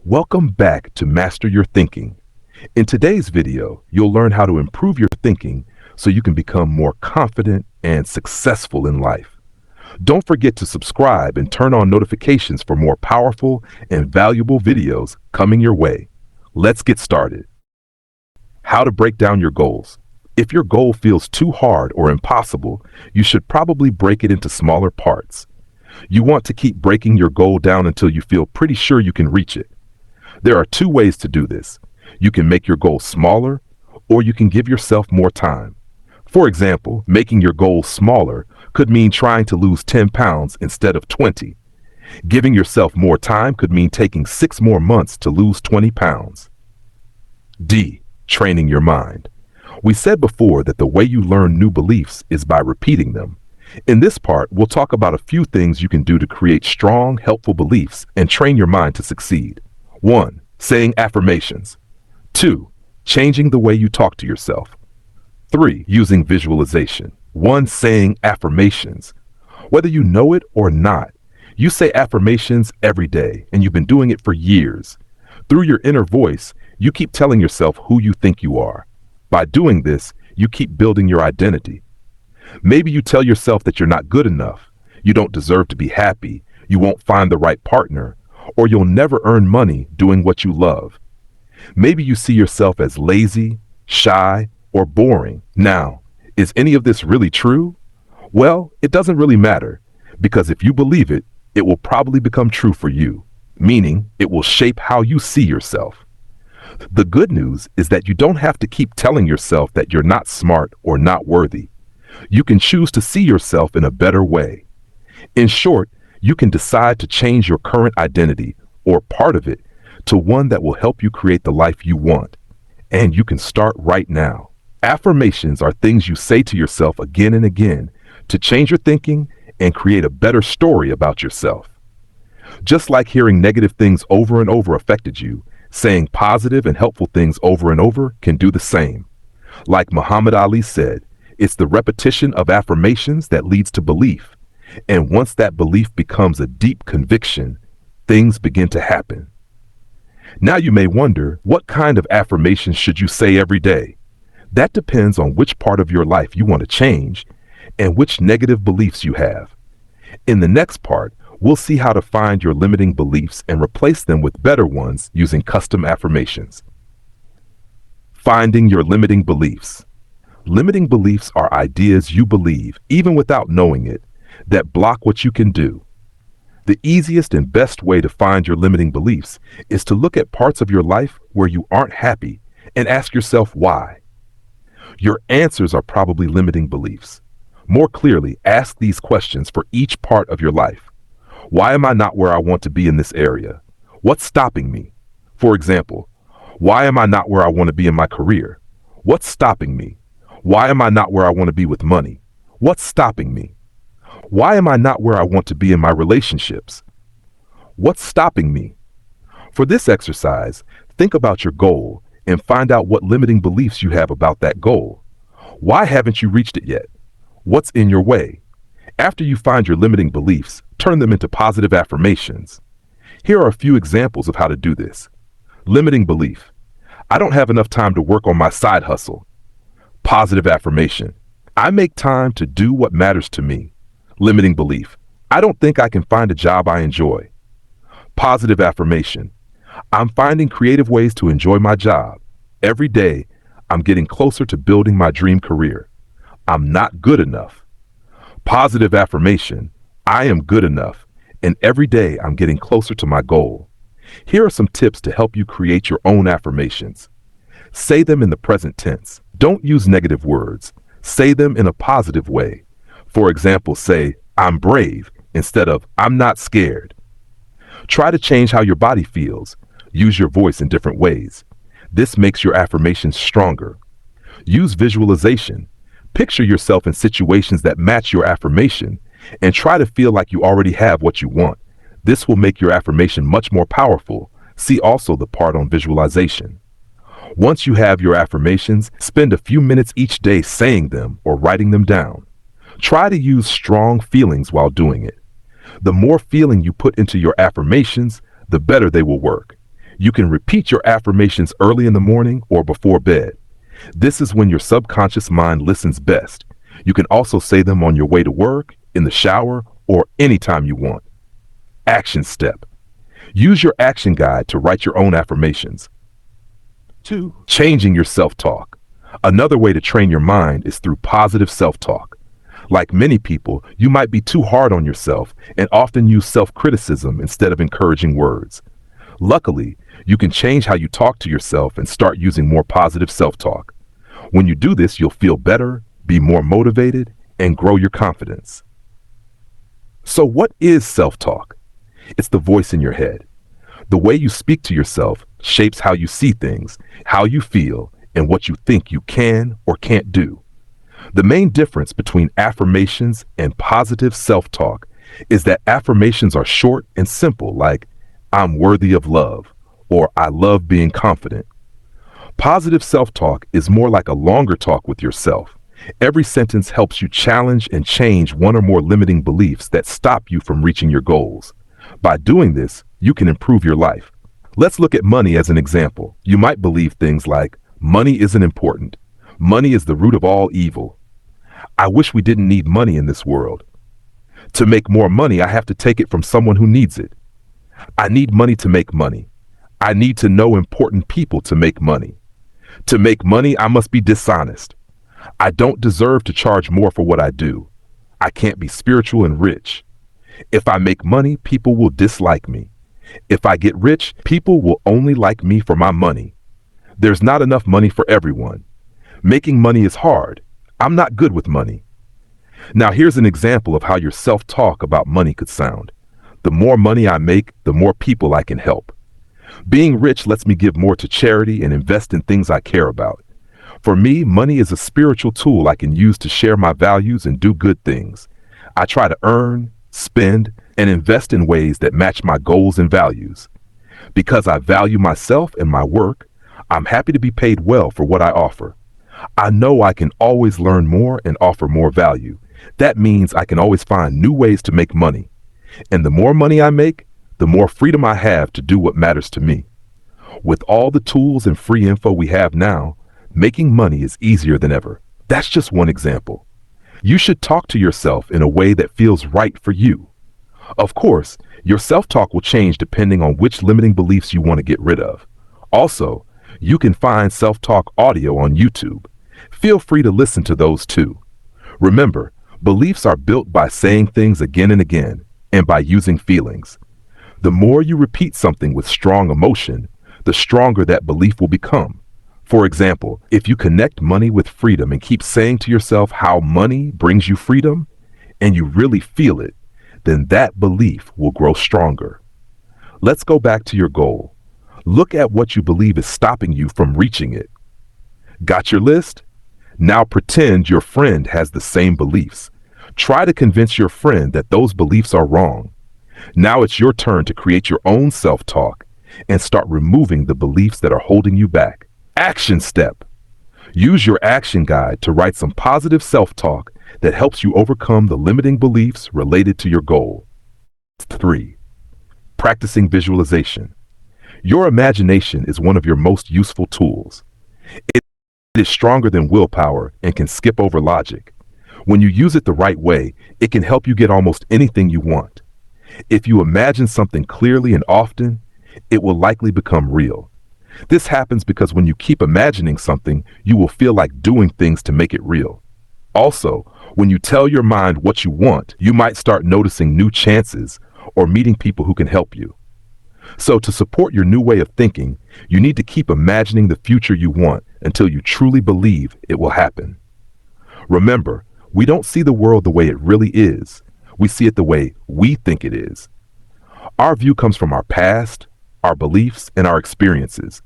Welcome back to Master Your Thinking. In today's video, you'll learn how to improve your thinking so you can become more confident and successful in life. Don't forget to subscribe and turn on notifications for more powerful and valuable videos coming your way. Let's get started. How to break down your goals. If your goal feels too hard or impossible, you should probably break it into smaller parts. You want to keep breaking your goal down until you feel pretty sure you can reach it. There are two ways to do this. You can make your goal smaller, or you can give yourself more time. For example, making your goal smaller could mean trying to lose 10 pounds instead of 20. Giving yourself more time could mean taking 6 more months to lose 20 pounds. D. Training your mind. We said before that the way you learn new beliefs is by repeating them. In this part, we'll talk about a few things you can do to create strong, helpful beliefs and train your mind to succeed. 1. Saying affirmations. 2. Changing the way you talk to yourself. 3. Using visualization. 1. Saying affirmations. Whether you know it or not, you say affirmations every day, and you've been doing it for years. Through your inner voice, you keep telling yourself who you think you are. By doing this, you keep building your identity. Maybe you tell yourself that you're not good enough, you don't deserve to be happy, you won't find the right partner, or you'll never earn money doing what you love. Maybe you see yourself as lazy, shy, or boring. Now, is any of this really true? Well, it doesn't really matter, because if you believe it, it will probably become true for you, meaning it will shape how you see yourself. The good news is that you don't have to keep telling yourself that you're not smart or not worthy. You can choose to see yourself in a better way. In short, you can decide to change your current identity, or part of it, to one that will help you create the life you want. And you can start right now. Affirmations are things you say to yourself again and again to change your thinking and create a better story about yourself. Just like hearing negative things over and over affected you, saying positive and helpful things over and over can do the same. Like Muhammad Ali said, it's the repetition of affirmations that leads to belief. And once that belief becomes a deep conviction, things begin to happen. Now you may wonder, what kind of affirmations should you say every day? That depends on which part of your life you want to change and which negative beliefs you have. In the next part, we'll see how to find your limiting beliefs and replace them with better ones using custom affirmations. Finding your limiting beliefs. Limiting beliefs are ideas you believe, even without knowing it, that block what you can do. The easiest and best way to find your limiting beliefs is to look at parts of your life where you aren't happy and ask yourself why. Your answers are probably limiting beliefs. More clearly, ask these questions for each part of your life. Why am I not where I want to be in this area? What's stopping me? For example, why am I not where I want to be in my career? What's stopping me? Why am I not where I want to be with money? What's stopping me? Why am I not where I want to be in my relationships? What's stopping me? For this exercise, think about your goal and find out what limiting beliefs you have about that goal. Why haven't you reached it yet? What's in your way? After you find your limiting beliefs, turn them into positive affirmations. Here are a few examples of how to do this. Limiting belief. I don't have enough time to work on my side hustle. Positive affirmation. I make time to do what matters to me. Limiting belief. I don't think I can find a job I enjoy. Positive affirmation. I'm finding creative ways to enjoy my job. Every day, I'm getting closer to building my dream career. I'm not good enough. Positive affirmation. I am good enough, and every day I'm getting closer to my goal. Here are some tips to help you create your own affirmations. Say them in the present tense. Don't use negative words. Say them in a positive way. For example, say, I'm brave, instead of, I'm not scared. Try to change how your body feels. Use your voice in different ways. This makes your affirmations stronger. Use visualization. Picture yourself in situations that match your affirmation and try to feel like you already have what you want. This will make your affirmation much more powerful. See also the part on visualization. Once you have your affirmations, spend a few minutes each day saying them or writing them down. Try to use strong feelings while doing it. The more feeling you put into your affirmations, the better they will work. You can repeat your affirmations early in the morning or before bed. This is when your subconscious mind listens best. You can also say them on your way to work, in the shower, or anytime you want. Action step. Use your action guide to write your own affirmations. 2. Changing your self-talk. Another way to train your mind is through positive self-talk. Like many people, you might be too hard on yourself and often use self-criticism instead of encouraging words. Luckily, you can change how you talk to yourself and start using more positive self-talk. When you do this, you'll feel better, be more motivated, and grow your confidence. So what is self-talk? It's the voice in your head. The way you speak to yourself shapes how you see things, how you feel, and what you think you can or can't do. The main difference between affirmations and positive self-talk is that affirmations are short and simple, like, I'm worthy of love, or I love being confident. Positive self-talk is more like a longer talk with yourself. Every sentence helps you challenge and change one or more limiting beliefs that stop you from reaching your goals. By doing this, you can improve your life. Let's look at money as an example. You might believe things like, money isn't important. Money is the root of all evil. I wish we didn't need money in this world. To make more money, I have to take it from someone who needs it. I need money to make money. I need to know important people to make money. To make money, I must be dishonest. I don't deserve to charge more for what I do. I can't be spiritual and rich. If I make money, people will dislike me. If I get rich, people will only like me for my money. There's not enough money for everyone. Making money is hard. I'm not good with money. Now here's an example of how your self-talk about money could sound. The more money I make, the more people I can help. Being rich lets me give more to charity and invest in things I care about. For me, money is a spiritual tool I can use to share my values and do good things. I try to earn, spend, and invest in ways that match my goals and values. Because I value myself and my work, I'm happy to be paid well for what I offer. I know I can always learn more and offer more value. That means I can always find new ways to make money. And the more money I make, the more freedom I have to do what matters to me. With all the tools and free info we have now, making money is easier than ever. That's just one example. You should talk to yourself in a way that feels right for you. Of course, your self-talk will change depending on which limiting beliefs you want to get rid of. Also, you can find self-talk audio on YouTube. Feel free to listen to those too. Remember, beliefs are built by saying things again and again, and by using feelings. The more you repeat something with strong emotion, the stronger that belief will become. For example, if you connect money with freedom and keep saying to yourself how money brings you freedom, and you really feel it, then that belief will grow stronger. Let's go back to your goal. Look at what you believe is stopping you from reaching it. Got your list? Now pretend your friend has the same beliefs. Try to convince your friend that those beliefs are wrong. Now it's your turn to create your own self-talk and start removing the beliefs that are holding you back. Action step. Use your action guide to write some positive self-talk that helps you overcome the limiting beliefs related to your goal. 3. Practicing visualization. Your imagination is one of your most useful tools. It is stronger than willpower and can skip over logic. When you use it the right way, it can help you get almost anything you want. If you imagine something clearly and often, it will likely become real. This happens because when you keep imagining something, you will feel like doing things to make it real. Also, when you tell your mind what you want, you might start noticing new chances or meeting people who can help you. So to support your new way of thinking, you need to keep imagining the future you want until you truly believe it will happen. Remember, we don't see the world the way it really is. We see it the way we think it is. Our view comes from our past, our beliefs, and our experiences.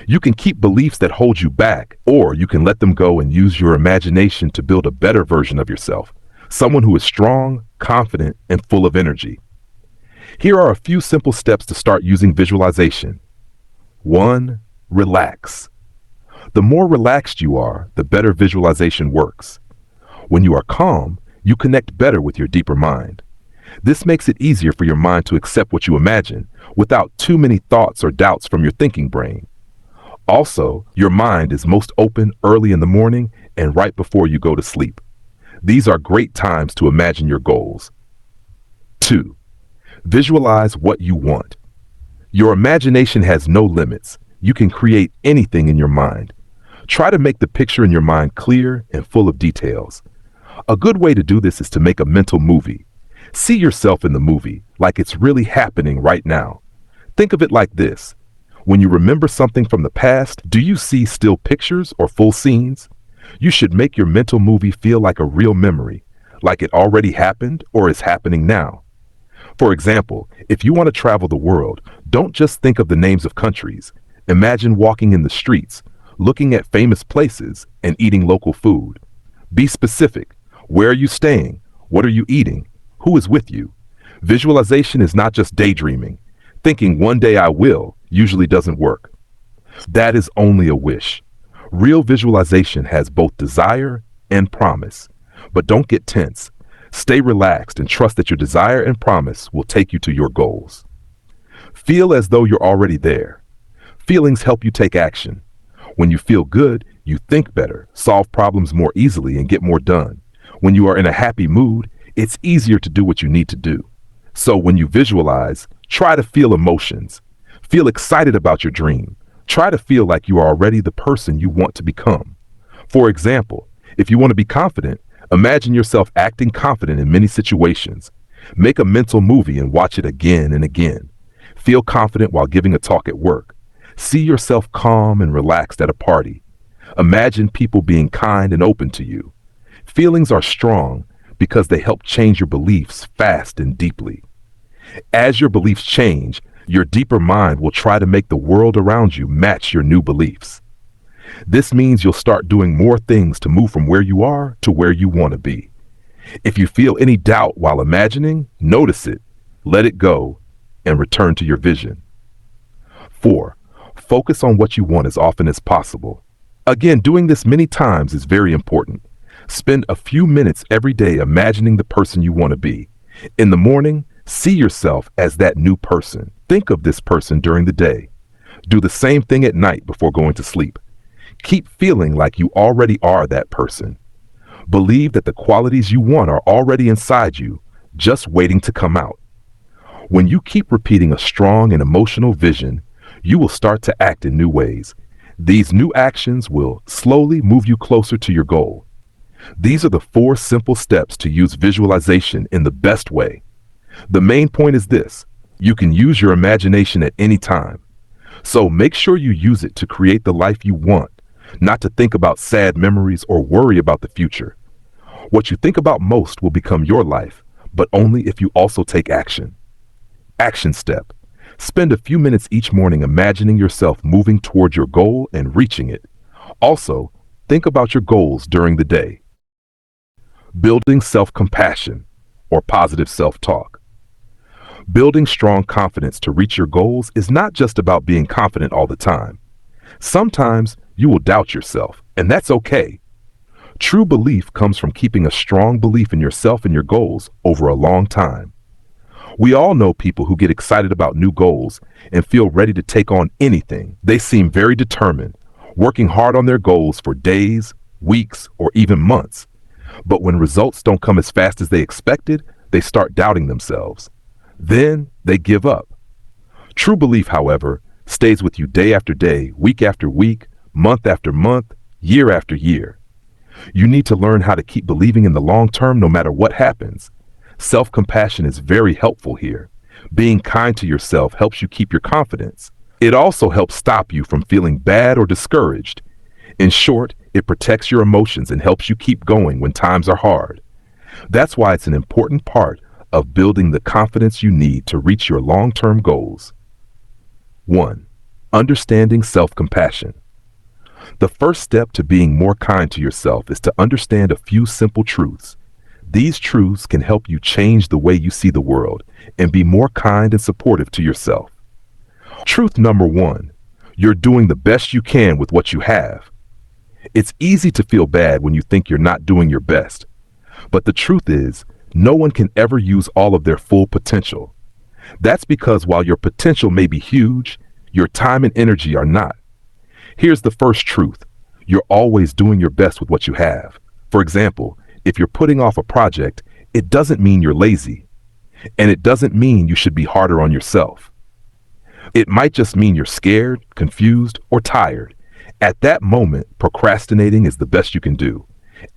You can keep beliefs that hold you back, or you can let them go and use your imagination to build a better version of yourself, someone who is strong, confident, and full of energy. Here are a few simple steps to start using visualization. 1. Relax. The more relaxed you are, the better visualization works. When you are calm, you connect better with your deeper mind. This makes it easier for your mind to accept what you imagine without too many thoughts or doubts from your thinking brain. Also, your mind is most open early in the morning and right before you go to sleep. These are great times to imagine your goals. 2. Visualize what you want. Your imagination has no limits. You can create anything in your mind. Try to make the picture in your mind clear and full of details. A good way to do this is to make a mental movie. See yourself in the movie like it's really happening right now. Think of it like this. When you remember something from the past, do you see still pictures or full scenes? You should make your mental movie feel like a real memory, like it already happened or is happening now. For example, if you want to travel the world, don't just think of the names of countries. Imagine walking in the streets, looking at famous places, and eating local food. Be specific. Where are you staying? What are you eating? Who is with you? Visualization is not just daydreaming. Thinking one day I will usually doesn't work. That is only a wish. Real visualization has both desire and promise. But don't get tense. Stay relaxed and trust that your desire and promise will take you to your goals. Feel as though you're already there. Feelings help you take action. When you feel good, you think better, solve problems more easily, and get more done. When you are in a happy mood, it's easier to do what you need to do. So when you visualize, try to feel emotions. Feel excited about your dream. Try to feel like you are already the person you want to become. For example, if you want to be confident, imagine yourself acting confident in many situations. Make a mental movie and watch it again and again. Feel confident while giving a talk at work. See yourself calm and relaxed at a party. Imagine people being kind and open to you. Feelings are strong because they help change your beliefs fast and deeply. As your beliefs change, your deeper mind will try to make the world around you match your new beliefs. This means you'll start doing more things to move from where you are to where you want to be. If you feel any doubt while imagining, notice it, let it go, and return to your vision. 4. Focus on what you want as often as possible. Again, doing this many times is very important. Spend a few minutes every day imagining the person you want to be. In the morning, see yourself as that new person. Think of this person during the day. Do the same thing at night before going to sleep. Keep feeling like you already are that person. Believe that the qualities you want are already inside you, just waiting to come out. When you keep repeating a strong and emotional vision, you will start to act in new ways. These new actions will slowly move you closer to your goal. These are the 4 simple steps to use visualization in the best way. The main point is this: you can use your imagination at any time. So make sure you use it to create the life you want, not to think about sad memories or worry about the future. What you think about most will become your life, but only if you also take action. Action step. Spend a few minutes each morning imagining yourself moving toward your goal and reaching it. Also, think about your goals during the day. Building self-compassion or positive self-talk. Building strong confidence to reach your goals is not just about being confident all the time. Sometimes you will doubt yourself, and that's okay. True belief comes from keeping a strong belief in yourself and your goals over a long time. We all know people who get excited about new goals and feel ready to take on anything. They seem very determined, working hard on their goals for days, weeks, or even months. But when results don't come as fast as they expected, they start doubting themselves. Then they give up. True belief, however, stays with you day after day, week after week, month after month, year after year. You need to learn how to keep believing in the long term no matter what happens. Self-compassion is very helpful here. Being kind to yourself helps you keep your confidence. It also helps stop you from feeling bad or discouraged. In short, it protects your emotions and helps you keep going when times are hard. That's why it's an important part of building the confidence you need to reach your long-term goals. 1. Understanding self-compassion. The first step to being more kind to yourself is to understand a few simple truths. These truths can help you change the way you see the world and be more kind and supportive to yourself. Truth number 1, you're doing the best you can with what you have. It's easy to feel bad when you think you're not doing your best. But the truth is, No one can ever use all of their full potential. That's because while your potential may be huge, your time and energy are not. Here's the first truth. You're always doing your best with what you have. For example, if you're putting off a project, it doesn't mean you're lazy. And it doesn't mean you should be harder on yourself. It might just mean you're scared, confused, or tired. At that moment, procrastinating is the best you can do.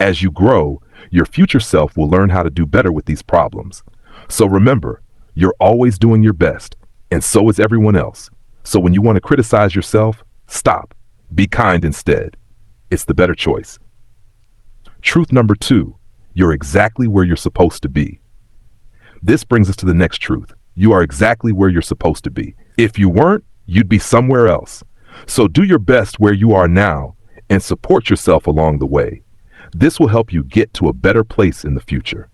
As you grow, your future self will learn how to do better with these problems. So remember, you're always doing your best, and so is everyone else. So when you want to criticize yourself, stop. Be kind instead. It's the better choice. Truth number 2, you're exactly where you're supposed to be. This brings us to the next truth. You are exactly where you're supposed to be. If you weren't, you'd be somewhere else. So do your best where you are now and support yourself along the way. This will help you get to a better place in the future.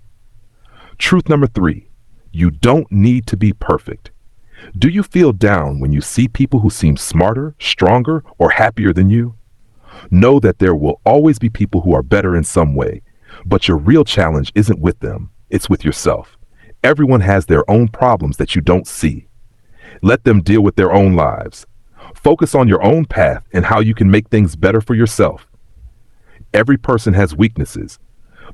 Truth number 3, you don't need to be perfect. Do you feel down when you see people who seem smarter, stronger, or happier than you? Know that there will always be people who are better in some way, but your real challenge isn't with them, it's with yourself. Everyone has their own problems that you don't see. Let them deal with their own lives. Focus on your own path and how you can make things better for yourself. Every person has weaknesses,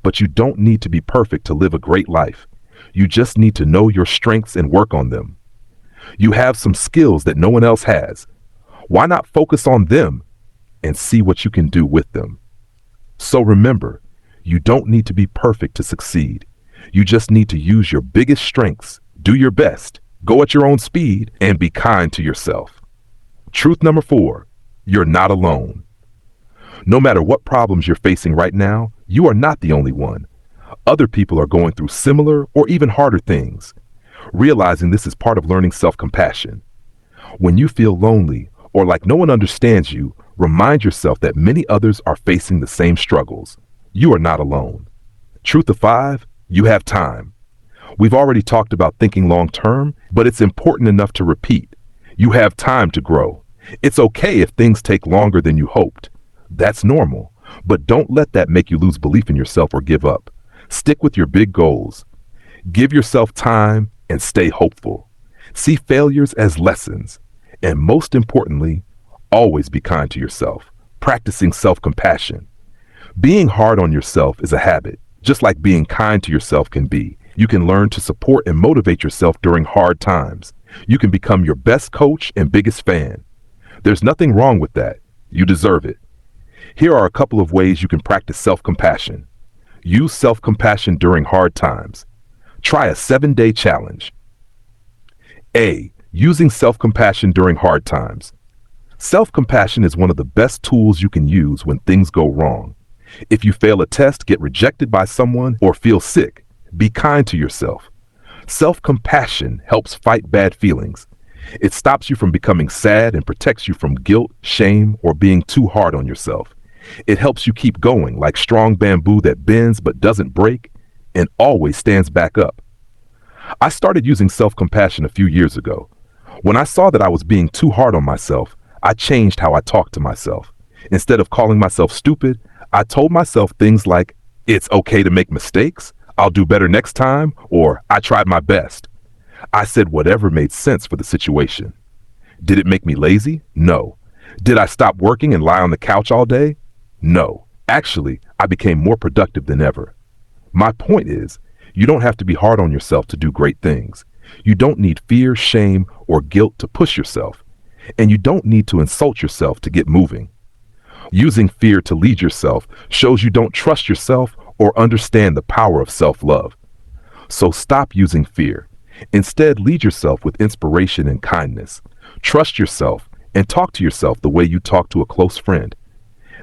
but you don't need to be perfect to live a great life. You just need to know your strengths and work on them. You have some skills that no one else has. Why not focus on them and see what you can do with them? So remember, you don't need to be perfect to succeed. You just need to use your biggest strengths, do your best, go at your own speed, and be kind to yourself. Truth number 4, you're not alone. No matter what problems you're facing right now, you are not the only one. Other people are going through similar or even harder things. Realizing this is part of learning self-compassion. When you feel lonely or like no one understands you, remind yourself that many others are facing the same struggles. You are not alone. Truth of 5, you have time. We've already talked about thinking long-term, but it's important enough to repeat. You have time to grow. It's okay if things take longer than you hoped. That's normal, but don't let that make you lose belief in yourself or give up. Stick with your big goals. Give yourself time and stay hopeful. See failures as lessons. And most importantly, always be kind to yourself, practicing self-compassion. Being hard on yourself is a habit, just like being kind to yourself can be. You can learn to support and motivate yourself during hard times. You can become your best coach and biggest fan. There's nothing wrong with that. You deserve it. Here are a couple of ways you can practice self-compassion. Use self-compassion during hard times. Try a 7-day challenge. A. Using self-compassion during hard times. Self-compassion is one of the best tools you can use when things go wrong. If you fail a test, get rejected by someone, or feel sick, be kind to yourself. Self-compassion helps fight bad feelings. It stops you from becoming sad and protects you from guilt, shame, or being too hard on yourself. It helps you keep going like strong bamboo that bends but doesn't break and always stands back up. I started using self-compassion a few years ago. When I saw that I was being too hard on myself, I changed how I talked to myself. Instead of calling myself stupid, I told myself things like, "It's okay to make mistakes, I'll do better next time," or "I tried my best." I said whatever made sense for the situation. Did it make me lazy? No. Did I stop working and lie on the couch all day? No. Actually, I became more productive than ever. My point is, you don't have to be hard on yourself to do great things. You don't need fear, shame, or guilt to push yourself. And you don't need to insult yourself to get moving. Using fear to lead yourself shows you don't trust yourself or understand the power of self-love. So stop using fear. Instead, lead yourself with inspiration and kindness. Trust yourself and talk to yourself the way you talk to a close friend.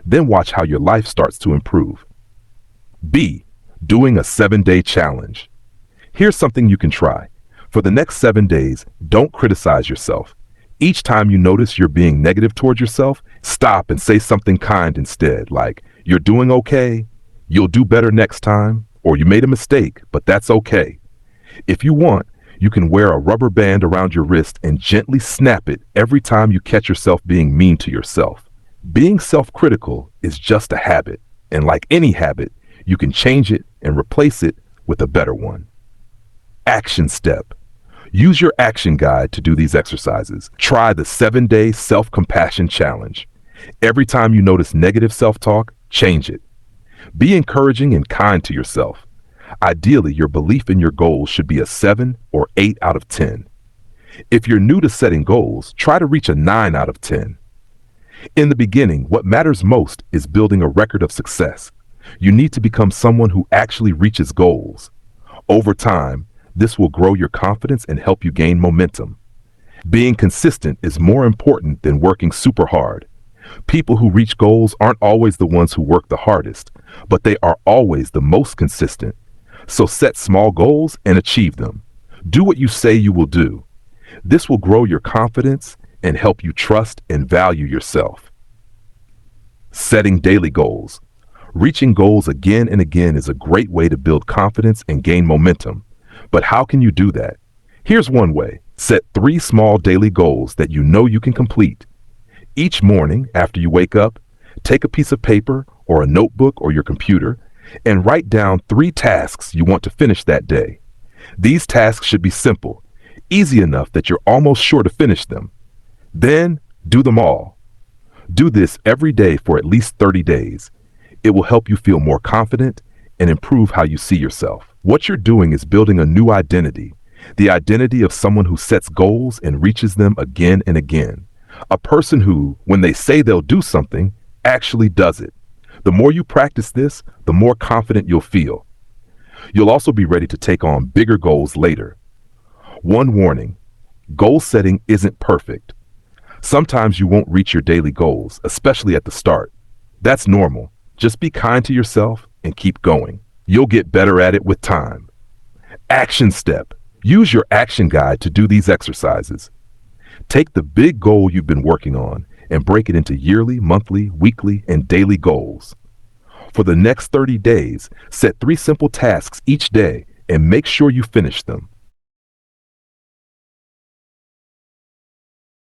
Then watch how your life starts to improve. B. Doing a 7-day challenge. Here's something you can try. For the next 7 days, don't criticize yourself. Each time you notice you're being negative towards yourself, stop and say something kind instead, like, "You're doing okay," "You'll do better next time," or "You made a mistake, but that's okay." If you want, you can wear a rubber band around your wrist and gently snap it every time you catch yourself being mean to yourself. Being self-critical is just a habit, and like any habit, you can change it and replace it with a better one. Action step. Use your action guide to do these exercises. Try the 7-day self-compassion challenge. Every time you notice negative self-talk, change it. Be encouraging and kind to yourself. Ideally, your belief in your goals should be a 7 or 8 out of 10. If you're new to setting goals, try to reach a 9 out of 10. In the beginning, what matters most is building a record of success. You need to become someone who actually reaches goals. Over time, this will grow your confidence and help you gain momentum. Being consistent is more important than working super hard. People who reach goals aren't always the ones who work the hardest, but they are always the most consistent. So set small goals and achieve them. Do what you say you will do. This will grow your confidence and help you trust and value yourself. Setting daily goals. Reaching goals again and again is a great way to build confidence and gain momentum. But how can you do that? Here's one way. Set 3 small daily goals that you know you can complete. Each morning after you wake up, take a piece of paper or a notebook or your computer and write down 3 tasks you want to finish that day. These tasks should be simple, easy enough that you're almost sure to finish them. Then do them all. Do this every day for at least 30 days. It will help you feel more confident and improve how you see yourself. What you're doing is building a new identity, the identity of someone who sets goals and reaches them again and again. A person who, when they say they'll do something, actually does it. The more you practice this, the more confident you'll feel. You'll also be ready to take on bigger goals later. One warning: goal setting isn't perfect. Sometimes you won't reach your daily goals, especially at the start. That's normal. Just be kind to yourself and keep going. You'll get better at it with time. Action step. Use your action guide to do these exercises. Take the big goal you've been working on and break it into yearly, monthly, weekly, and daily goals. For the next 30 days, set 3 simple tasks each day and make sure you finish them.